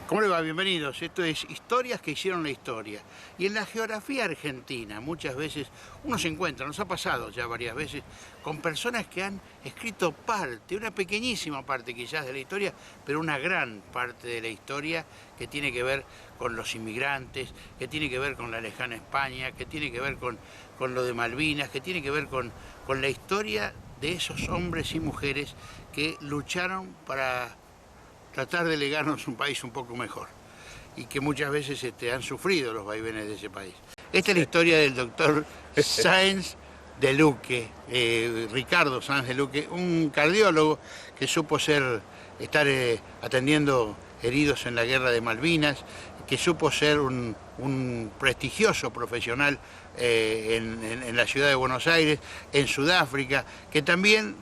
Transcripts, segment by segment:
¿Cómo le va? Bienvenidos. Esto es Historias que hicieron la historia. Y en la geografía argentina muchas veces uno se encuentra, nos ha pasado ya varias veces, con personas que han escrito parte, una pequeñísima parte quizás de la historia, pero una gran parte de la historia que tiene que ver con los inmigrantes, que tiene que ver con la lejana España, que tiene que ver con lo de Malvinas, que tiene que ver con la historia de esos hombres y mujeres que lucharon para tratar de legarnos un país un poco mejor y que muchas veces han sufrido los vaivenes de ese país. Esta es la historia del doctor Sáenz de Luque, Ricardo Sáenz de Luque, un cardiólogo que supo estar atendiendo heridos en la guerra de Malvinas, que supo ser un prestigioso profesional en la ciudad de Buenos Aires, en Sudáfrica, que también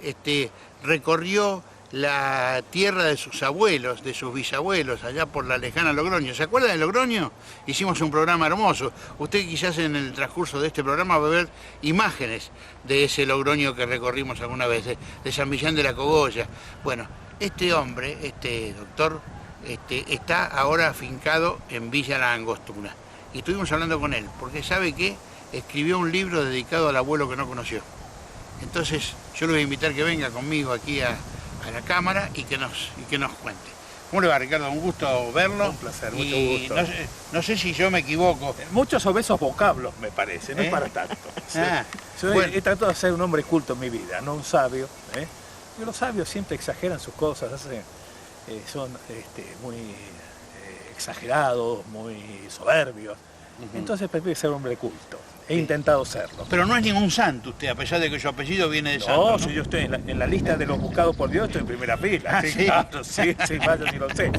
recorrió la tierra de sus abuelos, de sus bisabuelos, allá por la lejana Logroño. ¿Se acuerda de Logroño? Hicimos un programa hermoso. Usted quizás en el transcurso de este programa va a ver imágenes de ese Logroño que recorrimos alguna vez, de San Millán de la Cogolla. Bueno, este hombre, este doctor, está ahora afincado en Villa La Angostura. Y estuvimos hablando con él, porque sabe que escribió un libro dedicado al abuelo que no conoció. Entonces, yo le voy a invitar que venga conmigo aquí a la cámara y que nos cuente. ¿Cómo le va, Ricardo? Un gusto verlo. Un placer, mucho gusto. No sé si yo me equivoco. Muchos obesos vocablos, me parece, no es para tanto. Sí. Yo he tratado de ser un hombre culto en mi vida, no un sabio. Y los sabios siempre exageran sus cosas, son muy exagerados, muy soberbios. Entonces prefiero ser un hombre culto. He intentado serlo. Pero no es ningún santo usted, a pesar de que su apellido viene de santo. No, si yo estoy en la lista de los buscados por Dios, estoy en primera fila. Sí, claro, sí, vaya si lo sé.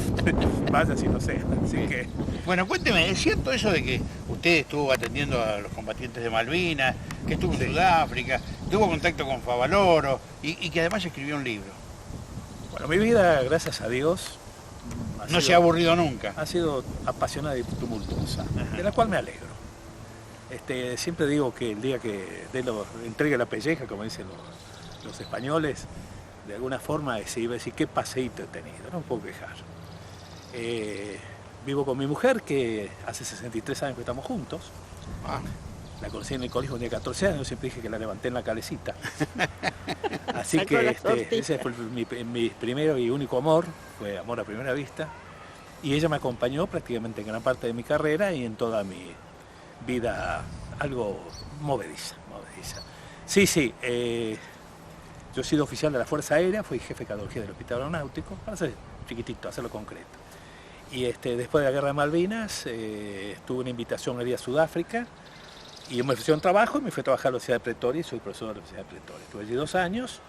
Vaya si lo sé. Así que... Bueno, cuénteme, ¿es cierto eso de que usted estuvo atendiendo a los combatientes de Malvinas, que estuvo en Sudáfrica, tuvo contacto con Favaloro y que además escribió un libro? Bueno, mi vida, gracias a Dios, no se ha aburrido nunca. Ha sido apasionada y tumultuosa, de la cual me alegro. Siempre digo que el día que entregue la pelleja, como dicen los españoles, de alguna forma se iba a decir qué paseíto he tenido, no me puedo quejar. Vivo con mi mujer, que hace 63 años que estamos juntos. La conocí en el colegio cuando tenía 14 años, siempre dije que la levanté en la calecita. Así que ese fue mi primero y único amor, fue amor a primera vista. Y ella me acompañó prácticamente en gran parte de mi carrera y en toda mi vida algo movediza. Sí, yo he sido oficial de la Fuerza Aérea, fui jefe de cardiología del Hospital Aeronáutico, para ser chiquitito, hacerlo concreto. Y después de la guerra de Malvinas, tuve una invitación a ir a Sudáfrica y me ofrecieron trabajo y me fui a trabajar a la Universidad de Pretoria y soy profesor de la Universidad de Pretoria. Estuve allí 2 años,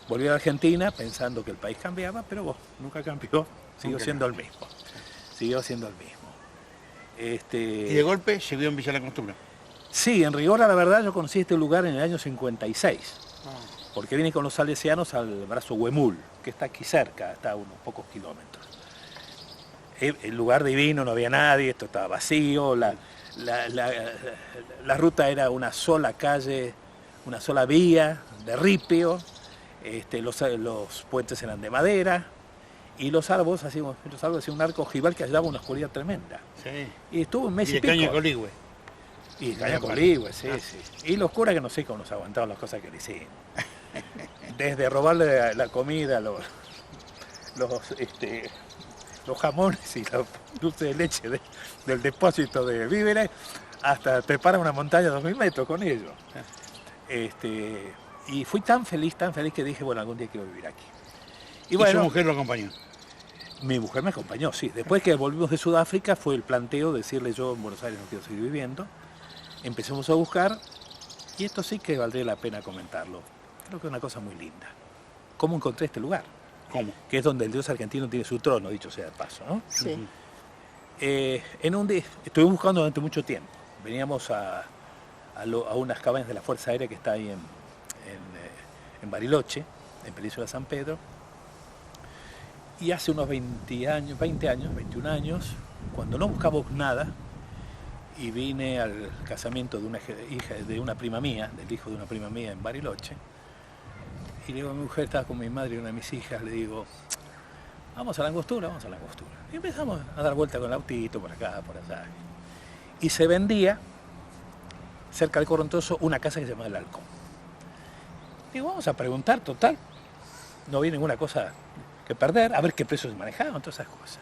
volví a la Argentina pensando que el país cambiaba, pero nunca cambió, siguió siendo el mismo. ¿Y de golpe se vio en Villa La Angostura? Sí, en rigor a la verdad yo conocí este lugar en el año 56, porque vine con los salesianos al brazo Huemul, que está aquí cerca, está a unos pocos kilómetros. El lugar divino, no había nadie, esto estaba vacío, la ruta era una sola calle, una sola vía de ripio, los puentes eran de madera, y los árboles hacían un arco ojival que ayudaba una oscuridad tremenda. Sí. Y estuvo un mes y pico. Y de caña coligüe. Y caña coligüe, sí. Y los curas que no sé cómo nos aguantaban las cosas que le hicieron. Desde robarle la comida, los jamones y los dulces de leche del depósito de víveres, hasta trepar a una montaña de 2000 metros con ellos. Y fui tan feliz que dije, bueno, algún día quiero vivir aquí. ¿Y bueno, su mujer lo acompañó? Mi mujer me acompañó, sí. Después que volvimos de Sudáfrica fue el planteo de decirle yo en Buenos Aires no quiero seguir viviendo. Empecemos a buscar, y esto sí que valdría la pena comentarlo. Creo que es una cosa muy linda. ¿Cómo encontré este lugar? ¿Cómo? Que es donde el dios argentino tiene su trono, dicho sea de paso, ¿no? Sí. Estuve buscando durante mucho tiempo. Veníamos a unas cabañas de la Fuerza Aérea que está ahí en Bariloche, en Península San Pedro. Y hace unos 21 años, cuando no buscamos nada, y vine al casamiento de una prima mía, del hijo de una prima mía en Bariloche, y le digo a mi mujer, estaba con mi madre y una de mis hijas, le digo, vamos a la Angostura, vamos a la Angostura. Y empezamos a dar vuelta con el autito, por acá, por allá. Y se vendía, cerca del Correntoso, una casa que se llama El Halcón. Digo, vamos a preguntar, total, no había ninguna cosa que perder, a ver qué precios se manejaban, todas esas cosas.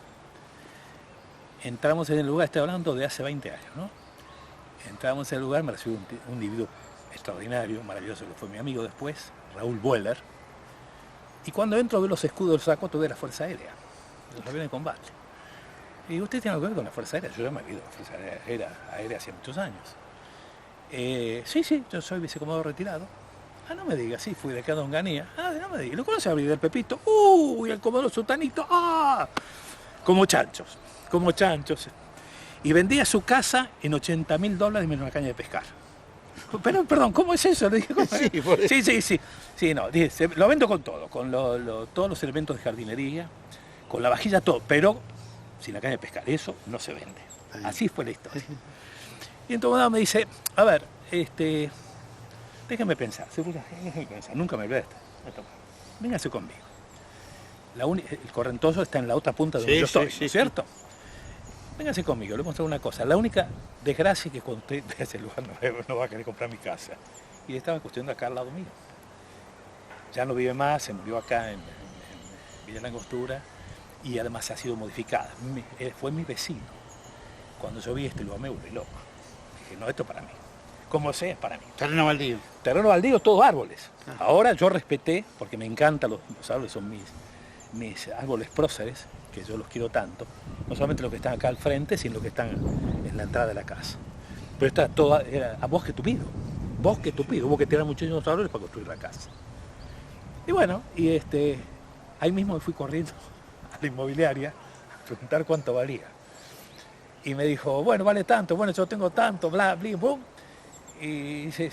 Entramos en el lugar, estoy hablando de hace 20 años, ¿no? Entramos en el lugar, me recibió un individuo extraordinario, maravilloso, que fue mi amigo después, Raúl Bueller. Y cuando entro veo los escudos del Zacoto de la Fuerza Aérea, de los aviones de combate. Y digo, ¿usted tiene algo que ver con la Fuerza Aérea? Yo ya me he ido a la Fuerza Aérea hace muchos años. Sí, yo soy vicecomodoro retirado. Ah, no me diga, sí, fui de acá a Onganía. Ah, no me diga, ¿lo conoce a del Pepito? Y el comodoro Sutanito, ¡ah! Como chanchos. Y vendía su casa en $80.000 menos una caña de pescar. Pero, perdón, ¿cómo es eso? Le dije, ¿cómo es? Sí. Sí, no, dice, lo vendo con todo, con todos los elementos de jardinería, con la vajilla, todo, pero sin la caña de pescar, eso no se vende. Así fue la historia. Y entonces me dice, a ver, déjame pensar, nunca me olvidé. Véngase conmigo. El Correntoso está en la otra punta de donde yo estoy, ¿no es cierto? Véngase conmigo, le voy a mostrar una cosa. La única desgracia es que cuando usted vea ese lugar no va a querer comprar mi casa. Y le estaban construyendo acá al lado mío. Ya no vive más, se murió acá en Villa La Angostura y además ha sido modificada. Fue mi vecino. Cuando yo vi este lugar me volví loco. Dije, no, esto es para mí. Como sea, es para mí. Terreno baldío. Terreno baldío, todos árboles. Ahora yo respeté, porque me encantan los árboles, son mis árboles próceres, que yo los quiero tanto, no solamente los que están acá al frente, sino los que están en la entrada de la casa. Pero está toda, era a bosque tupido, hubo que tirar muchísimos árboles para construir la casa. Y bueno, ahí mismo me fui corriendo a la inmobiliaria a preguntar cuánto valía. Y me dijo, bueno, vale tanto, bueno, yo tengo tanto, bla, bla, bla. Y dice,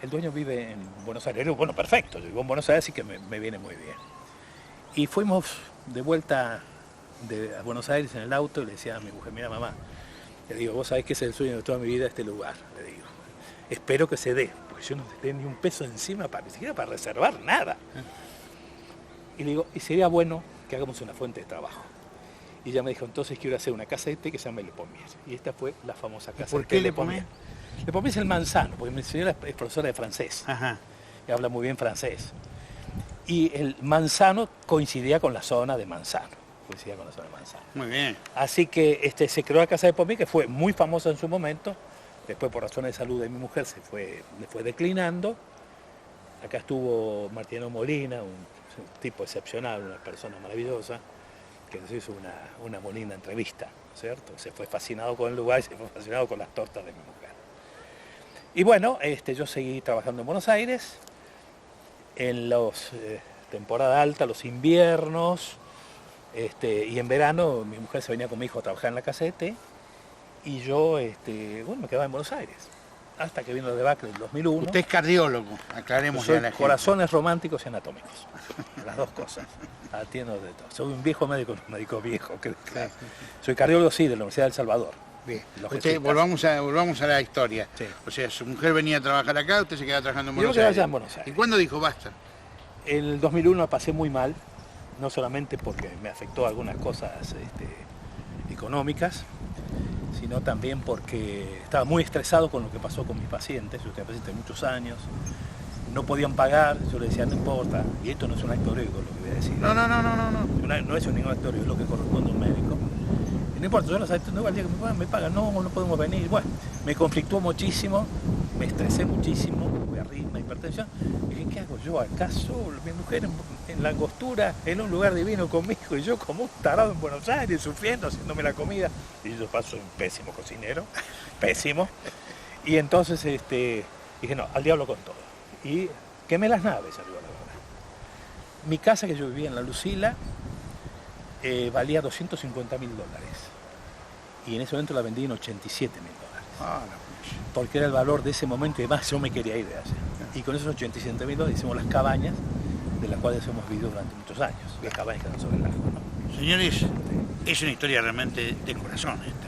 el dueño vive en Buenos Aires. Y digo, bueno, perfecto, yo vivo en Buenos Aires, así que me viene muy bien. Y fuimos de vuelta a Buenos Aires en el auto y le decía a mi mujer, mira mamá, le digo, vos sabés que es el sueño de toda mi vida este lugar, le digo. Espero que se dé, porque yo no tengo ni un peso encima, ni siquiera para reservar nada. Y le digo, y sería bueno que hagamos una fuente de trabajo. Y ella me dijo, entonces quiero hacer una casa que se llama Le Pommier. Y esta fue la famosa casa. ¿Por qué Le Pommier? Le Pommier es el manzano, porque mi señora es profesora de francés. Ajá. Y habla muy bien francés. Y el manzano coincidía con la zona de Manzano. Muy bien. Así que se creó la casa de Pommier, que fue muy famosa en su momento. Después, por razones de salud de mi mujer, le fue declinando. Acá estuvo Martino Molina, un tipo excepcional, una persona maravillosa, que nos hizo una muy linda entrevista, ¿cierto? Se fue fascinado con el lugar y se fue fascinado con las tortas de mi mujer. Y bueno, yo seguí trabajando en Buenos Aires. En los temporada alta, los inviernos, y en verano mi mujer se venía con mi hijo a trabajar en la casa de té y yo me quedaba en Buenos Aires hasta que vino la debacle del 2001. Usted es cardiólogo, aclaremos ya a la gente. Corazones románticos y anatómicos, las dos cosas, atiendo de todo. Soy un viejo médico viejo, creo. Sí. Soy cardiólogo, sí, de la Universidad de El Salvador. Bien. Volvamos a la historia. Sí. O sea, su mujer venía a trabajar acá, usted se quedaba trabajando en Buenos Aires. En Buenos Aires. ¿Y cuándo dijo basta? En el 2001 la pasé muy mal, no solamente porque me afectó algunas cosas económicas, sino también porque estaba muy estresado con lo que pasó con mis pacientes. Yo tenía pacientes de muchos años, no podían pagar, yo les decía, no importa, y esto no es un acto heroico lo que voy a decir. No. No es ningún acto heroico, es lo que corresponde a un médico. Y no importa, yo los adictos no, al día que me pagan, no podemos venir. Bueno, me conflictuó muchísimo, me estresé muchísimo, tuve arritmia, hipertensión. Y dije, ¿qué hago yo acá solo? Mi mujer en La Angostura, en un lugar divino conmigo, y yo como un tarado en Buenos Aires, sufriendo, haciéndome la comida. Y yo soy un pésimo cocinero, pésimo. Y entonces dije, no, al diablo con todo. Y quemé las naves, arriba, la verdad. Mi casa que yo vivía en La Lucila valía $250.000. Y en ese momento la vendí en $87.000. Porque era el valor de ese momento y además yo me quería ir de allá. Y con esos $87.000 hicimos las cabañas, de las cuales hemos vivido durante muchos años. Las cabañas que dan sobre el lago, ¿no? Señores, es una historia realmente de corazón esta.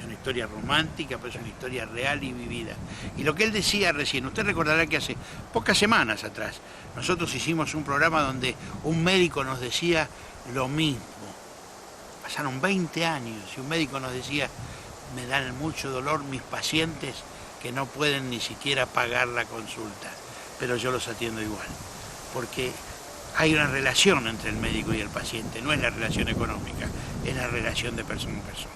Es una historia romántica, pero es una historia real y vivida. Y lo que él decía recién, usted recordará que hace pocas semanas atrás nosotros hicimos un programa donde un médico nos decía lo mismo. Pasaron 20 años y un médico nos decía, me dan mucho dolor mis pacientes que no pueden ni siquiera pagar la consulta, pero yo los atiendo igual, porque hay una relación entre el médico y el paciente, no es la relación económica, es la relación de persona a persona.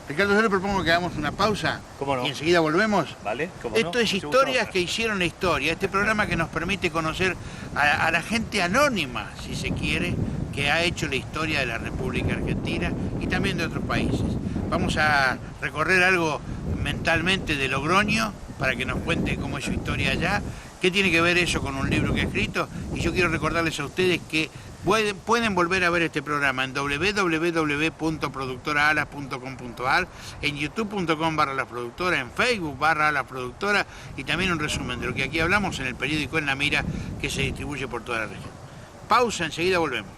Ricardo, yo le propongo que hagamos una pausa. ¿Cómo no? Y enseguida volvemos. ¿Vale? ¿Cómo Esto no? es Historias que hicieron la historia, este programa que nos permite conocer a la gente anónima, si se quiere, que ha hecho la historia de la República Argentina y también de otros países. Vamos a recorrer algo mentalmente de Logroño para que nos cuente cómo es su historia allá, qué tiene que ver eso con un libro que ha escrito, y yo quiero recordarles a ustedes que pueden volver a ver este programa en www.productoraalas.com.ar, en youtube.com/lasproductora, en Facebook /lasproductora, y también un resumen de lo que aquí hablamos en el periódico En la Mira, que se distribuye por toda la región. Pausa, enseguida volvemos.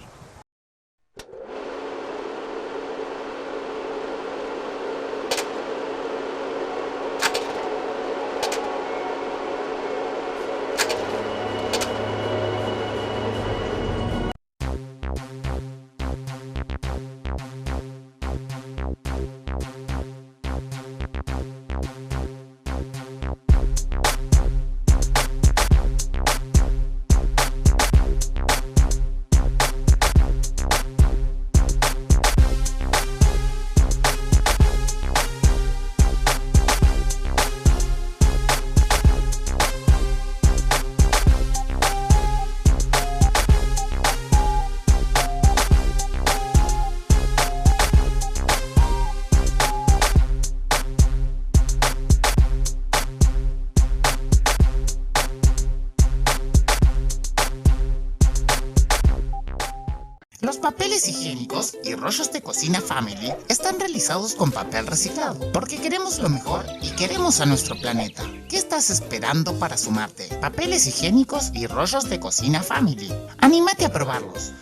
Los papeles higiénicos y rollos de cocina Family están realizados con papel reciclado, porque queremos lo mejor y queremos a nuestro planeta. ¿Qué estás esperando para sumarte? Papeles higiénicos y rollos de cocina Family. ¡Anímate a probarlos!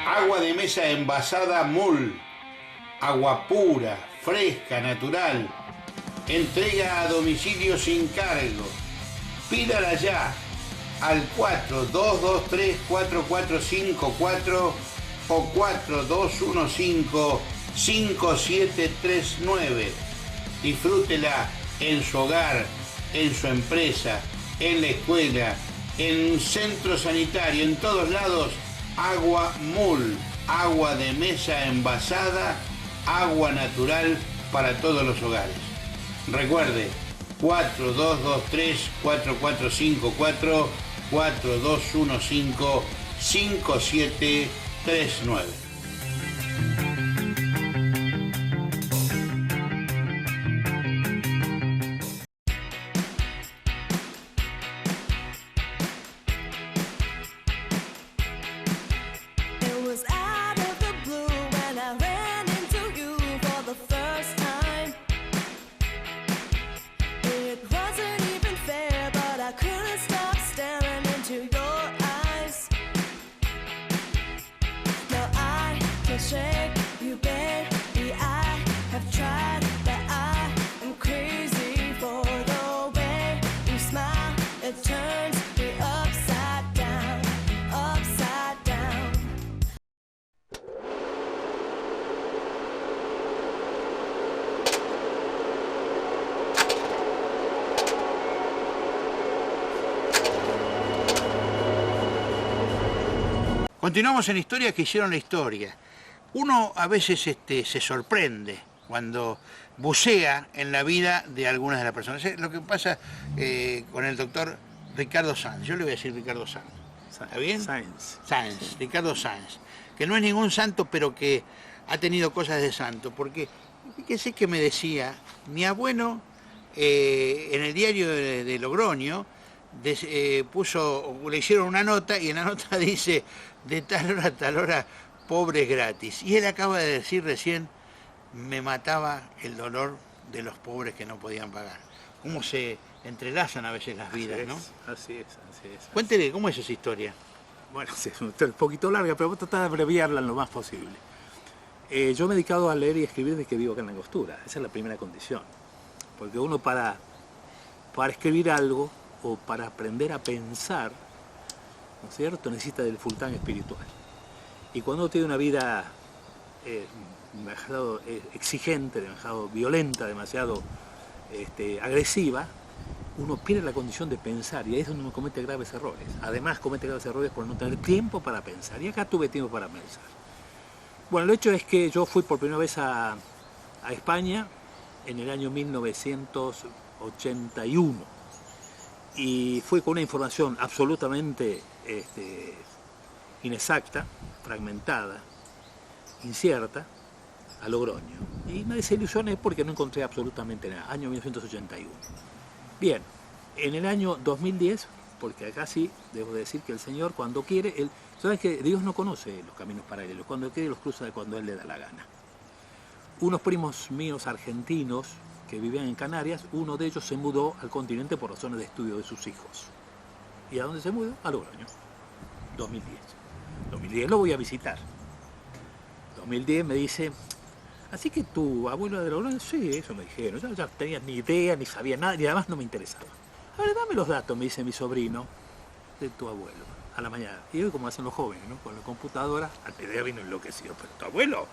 Agua de mesa envasada MUL. Agua pura, fresca, natural. Entrega a domicilio sin cargo. Pídala ya al 4223-4454 o 4215-5739. Disfrútela en su hogar, en su empresa, en la escuela, en un centro sanitario, en todos lados. Agua MUL, agua de mesa envasada, agua natural para todos los hogares. Recuerde, 4223-4454, 4215-5739. Continuamos en Historias que hicieron la historia. Uno a veces se sorprende cuando bucea en la vida de algunas de las personas. Es lo que pasa con el doctor Ricardo Sanz. Yo le voy a decir Ricardo Sanz. ¿Está bien? Sanz, Ricardo Sanz. Que no es ningún santo, pero que ha tenido cosas de santo. Porque, fíjese que me decía, mi abuelo en el diario de Logroño le hicieron una nota y en la nota dice: de tal hora a tal hora, pobres gratis. Y él acaba de decir recién, me mataba el dolor de los pobres que no podían pagar. Cómo se entrelazan a veces las vidas, ¿no? Así es. Cuéntele, ¿cómo es esa historia? Bueno, es un poquito larga, pero voy a tratar de abreviarla lo más posible. Yo me he dedicado a leer y escribir desde que vivo acá en la Angostura. Esa es la primera condición. Porque uno para escribir algo o para aprender a pensar, ¿no es cierto?, necesita del full time espiritual. Y cuando uno tiene una vida demasiado exigente, demasiado violenta, demasiado agresiva, uno pierde la condición de pensar y ahí es donde uno comete graves errores. Además comete graves errores por no tener tiempo para pensar, y acá tuve tiempo para pensar. Bueno, el hecho es que yo fui por primera vez a España en el año 1981 y fui con una información absolutamente inexacta, fragmentada, incierta, a Logroño. Y me desilusioné porque no encontré absolutamente nada. Año 1981. Bien, en el año 2010, porque acá sí, debo decir que el Señor cuando quiere, ¿sabes que Dios no conoce los caminos paralelos? Cuando quiere los cruza de cuando Él le da la gana. Unos primos míos argentinos que vivían en Canarias, uno de ellos se mudó al continente por razones de estudio de sus hijos. ¿Y a dónde se mudó? A Logroño. 2010. 2010 lo voy a visitar. 2010 me dice, así que tu abuelo era de Logroño. Sí, eso me dijeron. Yo ya no tenía ni idea, ni sabía nada, y además no me interesaba. A ver, dame los datos, me dice mi sobrino, de tu abuelo, a la mañana. Y hoy como hacen los jóvenes, ¿no? Con la computadora, al mediodía vino enloquecido. Pero tu abuelo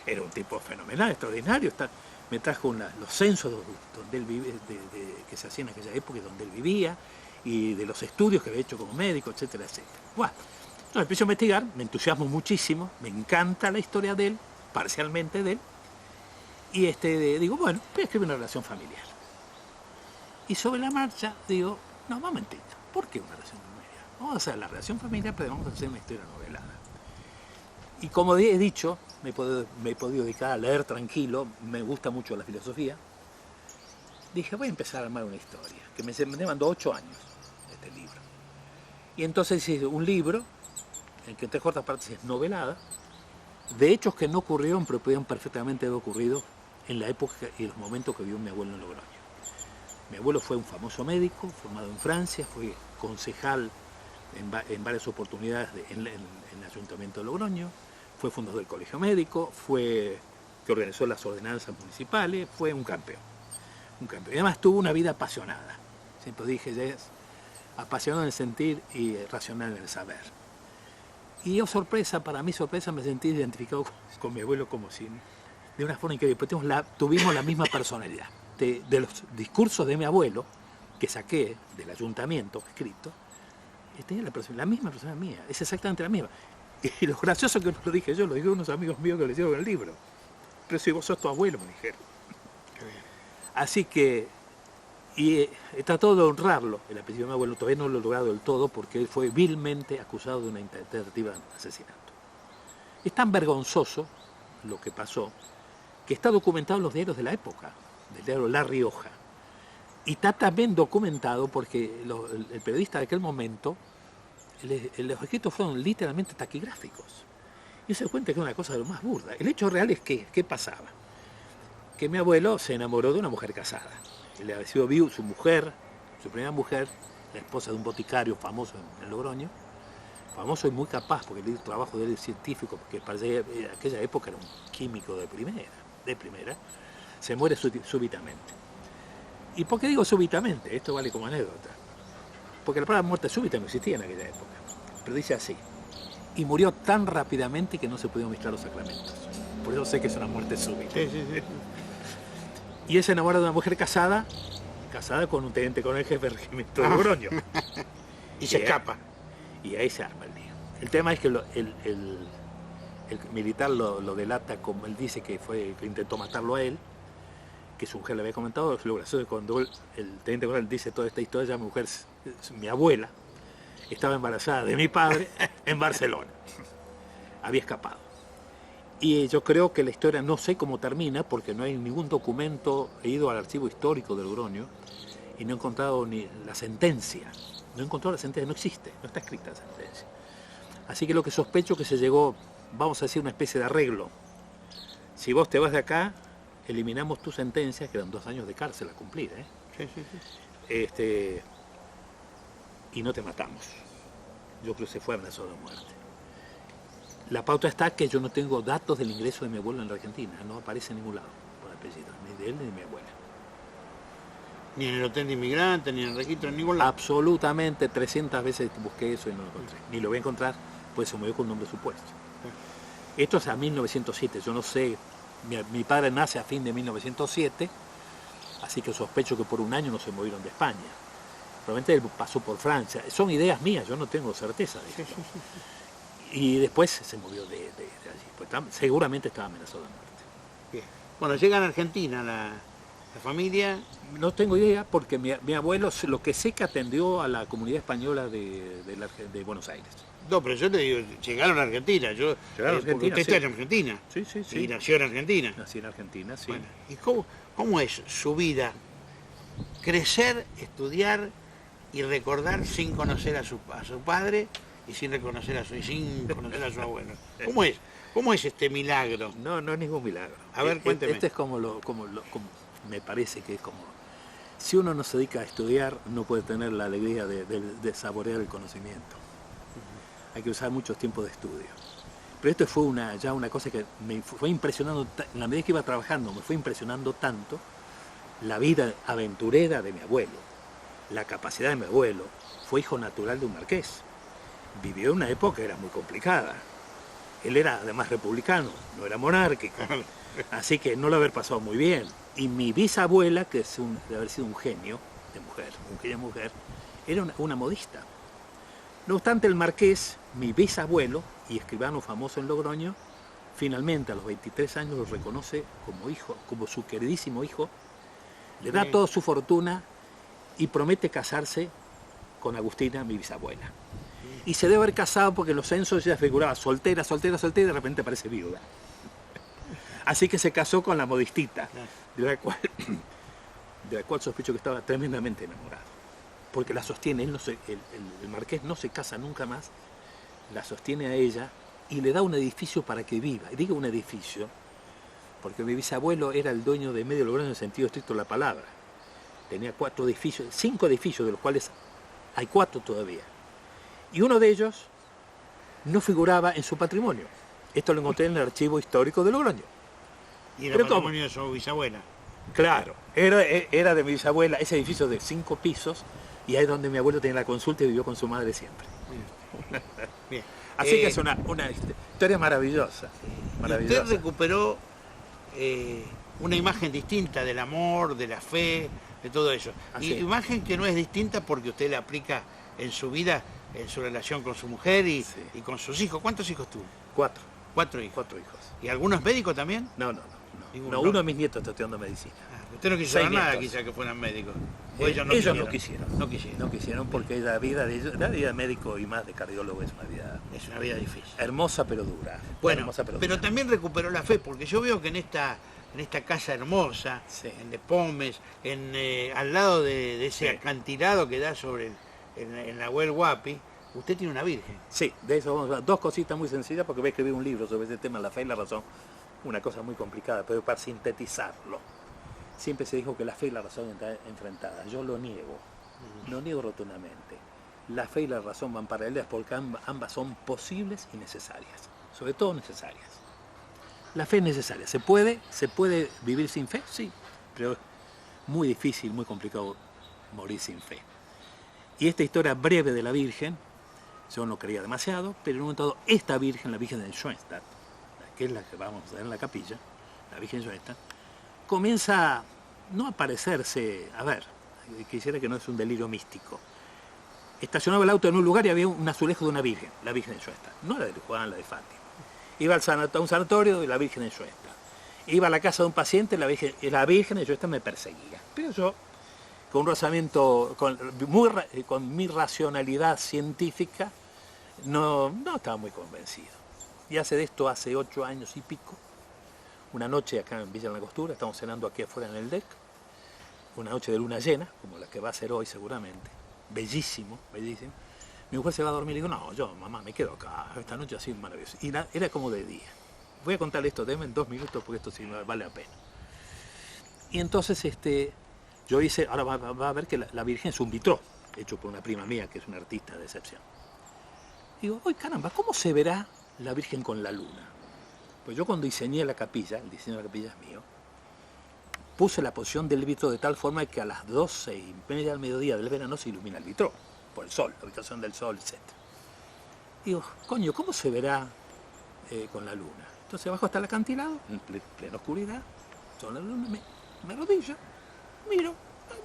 era un tipo fenomenal, extraordinario. Me trajo los censos donde él vive, que se hacían en aquella época, donde él vivía, y de los estudios que había hecho como médico, etcétera, etcétera. Bueno, entonces empiezo a investigar, me entusiasmo muchísimo, me encanta la historia de él, parcialmente de él, y digo, bueno, voy a escribir una relación familiar. Y sobre la marcha digo, no, momentito, ¿por qué una relación familiar? Vamos a hacer la relación familiar, pero vamos a hacer una historia novelada. Y como he dicho, me he podido dedicar a leer tranquilo, me gusta mucho la filosofía. Dije, voy a empezar a armar una historia, que me demandó 8 años este libro. Y entonces hice un libro, en que en 3 cuartas partes es novelada, de hechos que no ocurrieron, pero podían perfectamente haber ocurrido en la época y los momentos que vivió mi abuelo en Logroño. Mi abuelo fue un famoso médico, formado en Francia, fue concejal en varias oportunidades en el Ayuntamiento de Logroño, fue fundador del Colegio Médico, que organizó las ordenanzas municipales, fue un campeón. Y además tuvo una vida apasionada. Siempre dije, ya es apasionado en el sentir y racional en el saber. Y yo, para mi sorpresa, me sentí identificado con mi abuelo como si, de una forma increíble. Tuvimos la misma personalidad. De los discursos de mi abuelo, que saqué del ayuntamiento escrito, tenía la misma persona mía, es exactamente la misma. Y lo gracioso que no lo dije yo, lo dijeron unos amigos míos que le hicieron el libro. Pero si vos sos tu abuelo, me dijeron. Así que, he tratado de honrarlo, el apellido de mi abuelo, todavía no lo he logrado del todo, porque él fue vilmente acusado de una tentativa de asesinato. Es tan vergonzoso lo que pasó, que está documentado en los diarios de la época, del diario La Rioja. Y está también documentado porque el periodista de aquel momento, los escritos fueron literalmente taquigráficos. Y se cuenta que es una cosa de lo más burda. El hecho real es que, ¿qué pasaba? Que mi abuelo se enamoró de una mujer casada. Le había sido viudo, su primera mujer, la esposa de un boticario famoso en Logroño, famoso y muy capaz, porque el trabajo de él es científico, porque en aquella época era un químico de primera, se muere súbitamente. ¿Y por qué digo súbitamente? Esto vale como anécdota. Porque la palabra muerte súbita no existía en aquella época. Pero dice así, y murió tan rápidamente que no se pudieron mezclar los sacramentos. Por eso sé que es una muerte súbita. Sí. Y él se enamora de una mujer casada con un teniente coronel jefe del regimiento de Logroño. Y se escapa. Y ahí se arma el lío. El tema es que el militar lo delata, como él dice que intentó matarlo a él, que su mujer le había comentado. Lo gracioso es cuando el teniente coronel dice toda esta historia, mi abuela, estaba embarazada de mi padre en Barcelona. Había escapado. Y yo creo que la historia no sé cómo termina, porque no hay ningún documento. He ido al archivo histórico de Logroño y no he encontrado ni la sentencia. No he encontrado la sentencia, no existe, no está escrita la sentencia. Así que lo que sospecho que se llegó, vamos a decir, una especie de arreglo. Si vos te vas de acá, eliminamos tu sentencia, que eran 2 años de cárcel a cumplir, Sí. Y no te matamos. Yo creo que se fue amenazado de muerte. La pauta está que yo no tengo datos del ingreso de mi abuelo en la Argentina, no aparece en ningún lado por apellido, ni de él ni de mi abuela. Ni en el hotel de inmigrantes, ni en el registro, en ningún lado. Absolutamente, 300 veces busqué eso y no lo encontré. Ni lo voy a encontrar, pues se movió con un nombre supuesto. Esto es a 1907, yo no sé, mi padre nace a fin de 1907, así que sospecho que por un año no se movieron de España. Probablemente él pasó por Francia. Son ideas mías, yo no tengo certeza de eso. Y después se movió de allí. Pues seguramente estaba amenazado de muerte. Bien. Bueno, llegan a Argentina la familia. No tengo idea porque mi abuelo, lo que sé que atendió a la comunidad española de Buenos Aires. No, pero yo te digo, llegaron a Argentina. Llegaron a Argentina, usted está en Argentina. Sí, sí, sí. Y nació en Argentina. Nací en Argentina, sí. Bueno, ¿y cómo es su vida? Crecer, estudiar y recordar sin conocer a su padre y sin conocer a su abuelo. ¿Cómo es este milagro? No es ningún milagro. A ver, cuénteme. Este es como me parece que es como, si uno no se dedica a estudiar, no puede tener la alegría de saborear el conocimiento. Hay que usar mucho tiempo de estudio. Pero esto fue ya una cosa que me fue impresionando, en la medida que iba trabajando, me fue impresionando tanto la vida aventurera de mi abuelo, la capacidad de mi abuelo. Fue hijo natural de un marqués. Vivió en una época que era muy complicada. Él era además republicano, no era monárquico. Así que no lo haber pasado muy bien. Y mi bisabuela, que de haber sido un genio de mujer, era una modista. No obstante, el marqués, mi bisabuelo y escribano famoso en Logroño, finalmente a los 23 años lo reconoce como hijo, como su queridísimo hijo, le da toda su fortuna y promete casarse con Agustina, mi bisabuela. Y se debe haber casado porque en los censos ella figuraba soltera, soltera, soltera y de repente aparece viuda. Así que se casó con la modistita, de la cual sospecho que estaba tremendamente enamorado. Porque la sostiene, el marqués no se casa nunca más, la sostiene a ella y le da un edificio para que viva. Y digo un edificio porque mi bisabuelo era el dueño de Medio Logroño en el sentido estricto de la palabra. Tenía 5 edificios, de los cuales hay 4 todavía. Y uno de ellos no figuraba en su patrimonio. Esto lo encontré en el archivo histórico de Logroño. ¿Y el patrimonio de su bisabuela? Claro, era de mi bisabuela, ese edificio de 5 pisos, y ahí es donde mi abuelo tenía la consulta y vivió con su madre siempre. Bien. Así que es una historia maravillosa. Usted recuperó una imagen distinta del amor, de la fe, de todo eso. Y imagen que no es distinta porque usted la aplica en su vida, en su relación con su mujer y con sus hijos. ¿Cuántos hijos tuvo? 4. 4 hijos. 4 hijos. ¿Y algunos médicos también? No, uno de mis nietos está estudiando medicina. Usted no quiso nada quizá que fueran médicos. Ellos no quisieron. No quisieron porque la vida de ellos, la vida de médico y más de cardiólogo es una vida difícil. Hermosa pero dura. Bueno, pero también recuperó la fe, porque yo veo que en esta casa hermosa, en De Pomes, al lado de ese acantilado que da sobre en la Huel Guapi, usted tiene una virgen. Sí, de eso vamos a hablar. 2 cositas muy sencillas porque voy a escribir un libro sobre ese tema, la fe y la razón. Una cosa muy complicada, pero para sintetizarlo. Siempre se dijo que la fe y la razón están enfrentadas. Yo lo niego rotundamente. La fe y la razón van paralelas porque ambas son posibles y necesarias. Sobre todo necesarias. La fe es necesaria. ¿Se puede vivir sin fe? Sí, pero es muy difícil, muy complicado morir sin fe. Y esta historia breve de la Virgen, yo no creía demasiado, pero en un momento dado, esta Virgen, la Virgen de Schoenstatt, que es la que vamos a ver en la capilla, la Virgen de Schoenstatt, comienza no a parecerse, quisiera que no es un delirio místico. Estacionaba el auto en un lugar y había un azulejo de una Virgen, la Virgen de Schoenstatt, no la de Juan, la de Fátima. Iba a un sanatorio y la Virgen de Schoenstatt. Iba a la casa de un paciente, la Virgen de Schoenstatt me perseguía. Pero yo, con un razonamiento, con mi racionalidad científica, no estaba muy convencido. Y hace 8 años y pico, una noche acá en Villa La Costura, estamos cenando aquí afuera en el deck, una noche de luna llena, como la que va a ser hoy seguramente, bellísimo, bellísimo. Mi mujer se va a dormir y digo, no, mamá, me quedo acá, esta noche así maravillosa. Y era como de día. Voy a contarle esto, denme en 2 minutos porque esto sí vale la pena. Y entonces yo hice, ahora va a ver que la Virgen es un vitró, hecho por una prima mía que es una artista de excepción. Digo, ¡ay caramba! ¿Cómo se verá la Virgen con la luna? Pues yo cuando diseñé la capilla, el diseño de la capilla es mío, puse la posición del vitró de tal forma que a las 12:30 del mediodía del verano se ilumina el vitró, por el sol, la habitación del sol, etc. Digo, coño, ¿cómo se verá con la luna. Entonces bajo hasta el acantilado, en plena oscuridad, son la luna, me arrodillo, miro,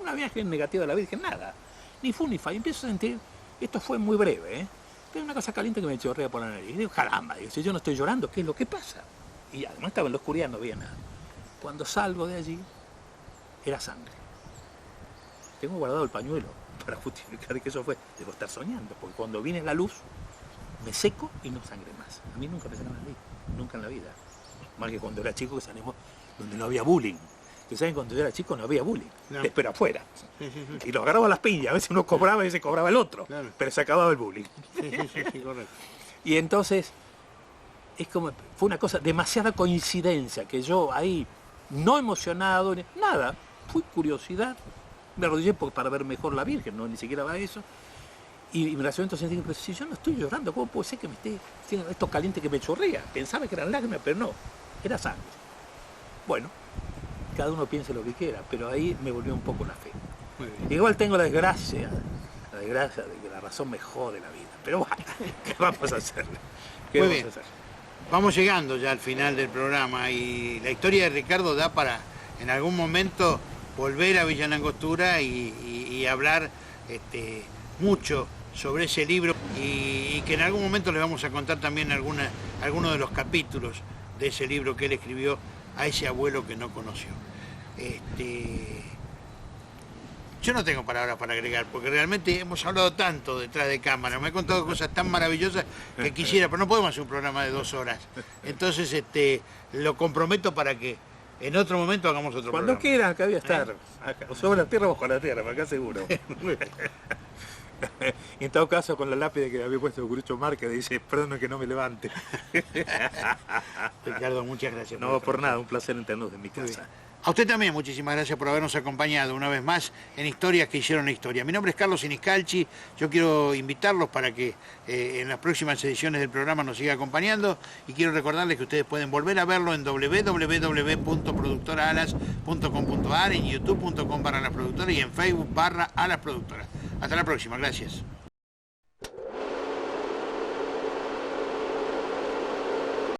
una viaje negativa de la Virgen, nada, ni fu ni fa, y empiezo a sentir, esto fue muy breve, pero una cosa caliente que me chorrea por la nariz. Y digo, caramba, digo, si yo no estoy llorando, ¿qué es lo que pasa? Y además estaba en la oscuridad, no veía nada. Cuando salgo de allí, era sangre. Tengo guardado el pañuelo para justificar que eso fue. Debo estar soñando, porque cuando viene la luz, me seco y no sangre más. A mí nunca me sacaron la ley, nunca en la vida. Más que cuando era chico, que salimos donde no había bullying. Ustedes saben, cuando yo era chico no había bullying, no. Pero afuera. Y lo agarraba a las piñas, a veces uno cobraba y se cobraba el otro, claro. Pero se acababa el bullying. Sí, correcto. Y entonces, fue una cosa, demasiada coincidencia, que yo ahí, no emocionado, nada, fue curiosidad, me arrodillé para ver mejor la Virgen, no ni siquiera va a eso, y me relacioné entonces, pero si yo no estoy llorando, ¿cómo puede ser que me esté haciendo esto caliente que me chorrea? Pensaba que eran lágrimas, pero no, era sangre. Bueno, cada uno piense lo que quiera, pero ahí me volvió un poco la fe. Igual tengo la desgracia de que la razón me jode la vida, pero bueno, ¿qué vamos a hacer? ¿Qué Muy vamos bien. a hacer? Vamos llegando ya al final del programa y la historia de Ricardo da para en algún momento volver a Villa Langostura y hablar mucho sobre ese libro y que en algún momento les vamos a contar también algunos de los capítulos de ese libro que él escribió a ese abuelo que no conoció. Yo no tengo palabras para agregar, porque realmente hemos hablado tanto detrás de cámara, me he contado cosas tan maravillosas que quisiera, pero no podemos hacer un programa de 2 horas. Entonces lo comprometo para que en otro momento hagamos otro Cuando programa. quieran, acá voy a estar. Acá, o sobre la tierra o bajo la tierra, acá seguro. Y en todo caso, con la lápida que había puesto Grucho Márquez, dice, perdón que no me levante. Ricardo, muchas gracias. No, por nada, un placer entrarnos en mi casa. A usted también, muchísimas gracias por habernos acompañado una vez más en Historias que hicieron la historia. Mi nombre es Carlos Siniscalchi, yo quiero invitarlos para que en las próximas ediciones del programa nos siga acompañando y quiero recordarles que ustedes pueden volver a verlo en www.productoraalas.com.ar, en youtube.com/alasproductora y en Facebook /alasproductora. Hasta la próxima, gracias.